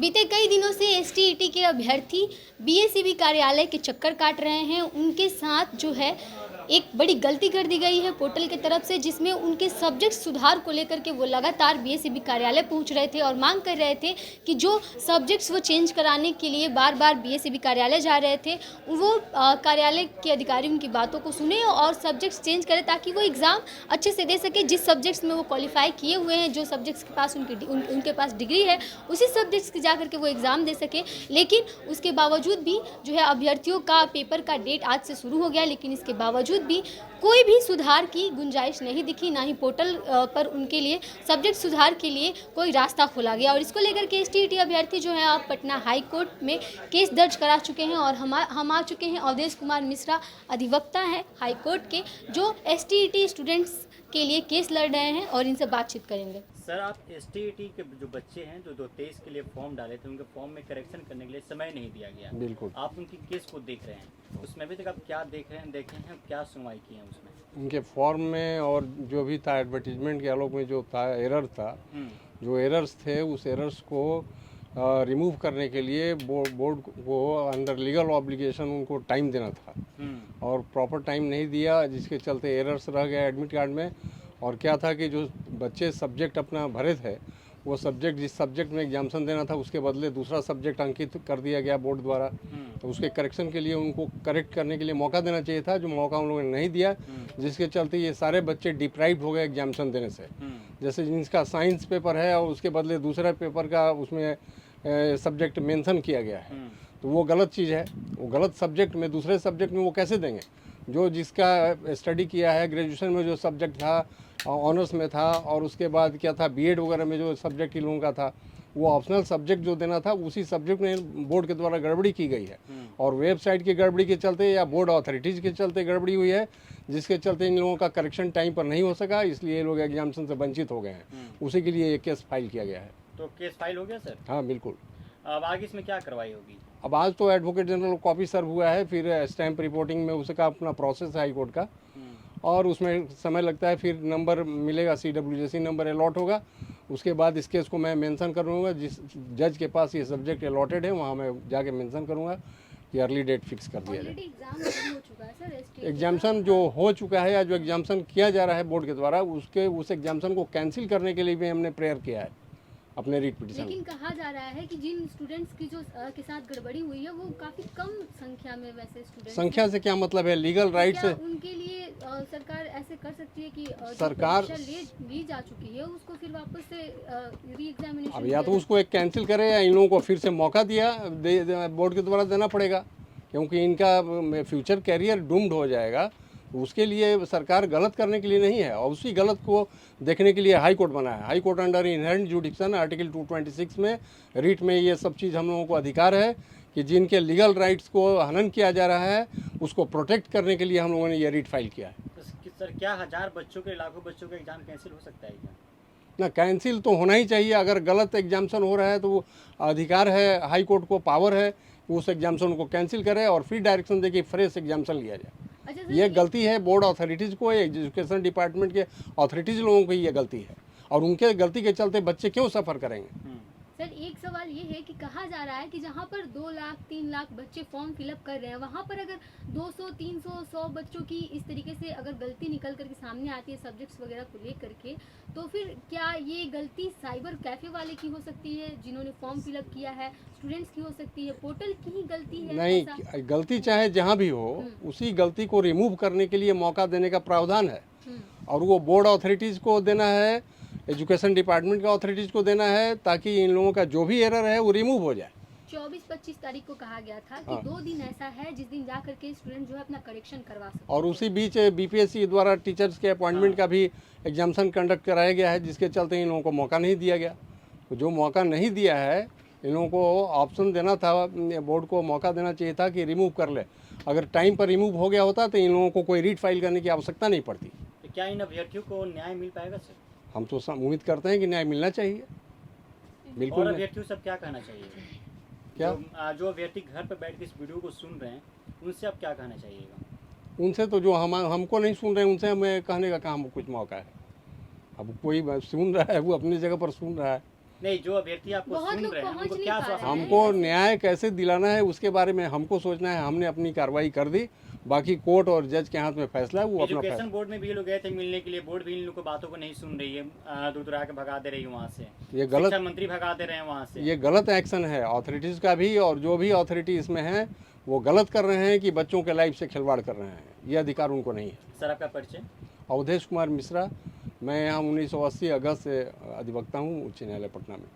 बीते कई दिनों से एसटीईटी के अभ्यर्थी बीएसईबी कार्यालय के चक्कर काट रहे हैं। उनके साथ जो है एक बड़ी गलती कर दी गई है पोर्टल की तरफ से, जिसमें उनके सब्जेक्ट सुधार को लेकर के वो लगातार बीएसईबी कार्यालय पहुंच रहे थे और मांग कर रहे थे कि जो सब्जेक्ट्स वो चेंज कराने के लिए बार बार बीएसईबी कार्यालय जा रहे थे, वो कार्यालय के अधिकारी उनकी बातों को सुने और सब्जेक्ट्स चेंज करें ताकि वो एग्ज़ाम अच्छे से दे सके। जिस सब्जेक्ट्स में वो क्वालिफाई किए हुए हैं, जो सब्जेक्ट्स के पास उनके पास डिग्री है, उसी सब्जेक्ट्स की जा करके वो एग्ज़ाम दे सके। लेकिन उसके बावजूद भी जो है अभ्यर्थियों का पेपर का डेट आज से शुरू हो गया, लेकिन इसके बावजूद भी कोई भी सुधार की गुंजाइश नहीं दिखी, ना ही पोर्टल पर उनके लिए सब्जेक्ट सुधार के लिए कोई रास्ता खोला गया। और इसको लेकर के एसटीईटी अभ्यर्थी जो है अब पटना हाई कोर्ट में केस दर्ज करा चुके हैं और हम आ चुके हैं। अवधेश कुमार मिश्रा अधिवक्ता हैं हाई कोर्ट के, जो एसटीईटी स्टूडेंट्स के लिए केस लड़ रहे हैं और इनसे बातचीत करेंगे। सर, आप एसटीईटी के जो बच्चे हैं जो 2023 के लिए फॉर्म डाले थे, उनके फॉर्म में करेक्शन करने के लिए समय नहीं दिया गया। बिल्कुल। आप उनकी केस को देख रहे हैं, उसमें अभी तक आप क्या देखे हैं, क्या सुनवाई की है उसमें? उनके फॉर्म में और जो भी था एडवर्टीजमेंट के आलोक में जो था एरर था, जो एरर्स थे उस एरर्स को रिमूव करने के लिए बोर्ड को अंडर लीगल ऑब्लिगेशन उनको टाइम देना था और प्रॉपर टाइम नहीं दिया, जिसके चलते एरर्स रह गए एडमिट कार्ड में। और क्या था कि जो बच्चे सब्जेक्ट अपना भरे थे, वो सब्जेक्ट जिस सब्जेक्ट में एग्जामिनेशन देना था उसके बदले दूसरा सब्जेक्ट अंकित कर दिया गया बोर्ड द्वारा। तो उसके करेक्शन के लिए उनको करेक्ट करने के लिए मौका देना चाहिए था, जो मौका उन लोगों ने नहीं दिया, जिसके चलते ये सारे बच्चे डिप्राइव्ड हो गए एग्जामिनेशन देने से। जैसे जिनका साइंस पेपर है और उसके बदले दूसरा पेपर का उसमें सब्जेक्ट मेंशन किया गया है, तो वो गलत चीज़ है। वो गलत सब्जेक्ट में दूसरे सब्जेक्ट में वो कैसे देंगे? जो जिसका स्टडी किया है, ग्रेजुएशन में जो सब्जेक्ट था ऑनर्स में था, और उसके बाद क्या था बीएड वगैरह में जो सब्जेक्ट इन लोगों का था, वो ऑप्शनल सब्जेक्ट जो देना था उसी सब्जेक्ट में बोर्ड के द्वारा गड़बड़ी की गई है। और वेबसाइट की गड़बड़ी के चलते या बोर्ड अथॉरिटीज़ के चलते गड़बड़ी हुई है, जिसके चलते इन लोगों का करेक्शन टाइम पर नहीं हो सका, इसलिए ये लोग एग्जामिनेशन से वंचित हो गए हैं। उसी के लिए ये केस फाइल किया गया है। तो केस फाइल हो गया सर? हाँ बिल्कुल। अब आगे इसमें क्या कार्रवाई होगी? अब आज तो एडवोकेट जनरल कॉपी सर्व हुआ है, फिर स्टैम्प रिपोर्टिंग में उसका अपना प्रोसेस है हाई कोर्ट का, और उसमें समय लगता है। फिर नंबर मिलेगा, CWJC नंबर अलॉट होगा। उसके बाद इस केस को मैं मेंशन करूँगा, जिस जज के पास ये सब्जेक्ट अलॉटेड है वहाँ मैं जाके मेंशन करूँगा कि अर्ली डेट फिक्स कर दिया जाए। एग्जामिनेशन जो हो चुका है या जो एग्जामिनेशन किया जा रहा है बोर्ड के द्वारा, उस एग्जामिनेशन को कैंसिल करने के लिए भी हमने प्रेयर किया है अपने रीट पिटीशन। लेकिन कहा जा रहा है कि जिन स्टूडेंट्स की जो के साथ गड़बड़ी हुई है वो काफी कम संख्या में वैसे स्टूडेंट्स। संख्या से क्या मतलब है? लीगल राइट से उनके लिए सरकार ऐसे कर सकती है कि सरकार ली जा चुकी है उसको फिर वापस से री एग्जामिनेशन। अब या तो उसको एक कैंसिल करे या इन लोगों को फिर से मौका बोर्ड के द्वारा देना पड़ेगा, क्योंकि इनका फ्यूचर कैरियर डूम्ड हो जाएगा। उसके लिए सरकार गलत करने के लिए नहीं है, और उसी गलत को देखने के लिए हाई कोर्ट बना है। High court under inherent जुडिक्शन article 226 में रीट में ये सब चीज़ हम लोगों को अधिकार है कि जिनके लीगल राइट्स को हनन किया जा रहा है उसको प्रोटेक्ट करने के लिए हम लोगों ने ये रीट फाइल किया है। सर, क्या हजार बच्चों के, लाखों बच्चों का एग्जाम कैंसिल हो सकता है क्या? ना, कैंसिल तो होना ही चाहिए। अगर गलत एग्जामिनेशन हो रहा है तो वो अधिकार है, हाई कोर्ट को पावर है कि उस एग्जामिनेशन को कैंसिल करे और फिर डायरेक्शन दे कि फ्रेश एग्जामिनेशन लिया जाए। ये गलती है बोर्ड अथॉरिटीज़ को, एजुकेशन डिपार्टमेंट के अथॉरिटीज़ लोगों की ये गलती है, और उनके गलती के चलते बच्चे क्यों सफ़र करेंगे? सर, एक सवाल ये है कि कहा जा रहा है कि जहाँ पर 2 लाख 3 लाख बच्चे फॉर्म फिलअप कर रहे हैं, वहाँ पर अगर 200 300 100 बच्चों की इस तरीके से अगर गलती निकल करके सामने आती है सब्जेक्ट्स वगैरह को लेकर के, तो फिर क्या ये गलती साइबर कैफे वाले की हो सकती है जिन्होंने फॉर्म फिलअप किया है, स्टूडेंट्स की हो सकती है, पोर्टल की ही गलती है? नहीं, गलती चाहे जहाँ भी हो, उसी गलती को रिमूव करने के लिए मौका देने का प्रावधान है, और वो बोर्ड अथॉरिटीज़ को देना है, एजुकेशन डिपार्टमेंट का अथॉरिटीज़ को देना है, ताकि इन लोगों का जो भी एरर है वो रिमूव हो जाए। 24-25 तारीख को कहा गया था कि 2 दिन ऐसा है जिस दिन जाकर के स्टूडेंट जो है अपना करेक्शन करवा सकते। और उसी बीच बीपीएससी द्वारा टीचर्स के अपॉइंटमेंट का भी एग्जामिनेशन कंडक्ट कराया गया है, जिसके चलते इन लोगों को मौका नहीं दिया गया। तो जो मौका नहीं दिया है, इन लोगों को ऑप्शन देना था, बोर्ड को मौका देना चाहिए था कि रिमूव कर ले। अगर टाइम पर रिमूव हो गया होता तो इन लोगों को कोई रीट फाइल करने की आवश्यकता नहीं पड़ती। तो क्या इन अभ्यर्थियों को न्याय मिल पाएगा सर? हम तो उम्मीद करते हैं कि न्याय मिलना चाहिए। बिल्कुल। और अभ्यर्थियों सब क्या कहना चाहिए? क्या जो अभ्यर्थी घर पर बैठ के इस वीडियो को सुन रहे हैं, उनसे अब क्या कहना चाहिएगा? उनसे तो जो हमको नहीं सुन रहे हैं, उनसे हमें कहने का काम कुछ मौका है। अब कोई सुन रहा है वो अपनी जगह पर सुन रहा है, नहीं, जो अभ्यर्थी आपको बहुत सुन लोग रहे हैं पहुंच उनको नहीं क्या पा रहे आश्वासन हैं। हमको न्याय कैसे दिलाना है उसके बारे में हमको सोचना है। हमने अपनी कार्रवाई कर दी, बाकी कोर्ट और जज के हाथ में फैसला है, वो अपना एजुकेशन फैसला। बोर्ड में भी ये लोग गए थे मिलने के लिए, बोर्ड भी इन लोगों को बातों को नहीं सुन रही है, दूर दूर आके भगा दे रही है वहाँ से। ये गलत शिक्षा मंत्री भगा दे रहे हैं वहाँ से। ये गलत एक्शन है अथॉरिटीज़ का भी, और जो भी अथॉरिटी इसमें है वो गलत कर रहे हैं कि बच्चों के लाइफ से खिलवाड़ कर रहे हैं। ये अधिकार उनको नहीं है। सर आपका परिचय? अवधेश कुमार मिश्रा, मैं यहाँ 1980 अगस्त से अधिवक्ता हूँ उच्च न्यायालय पटना में।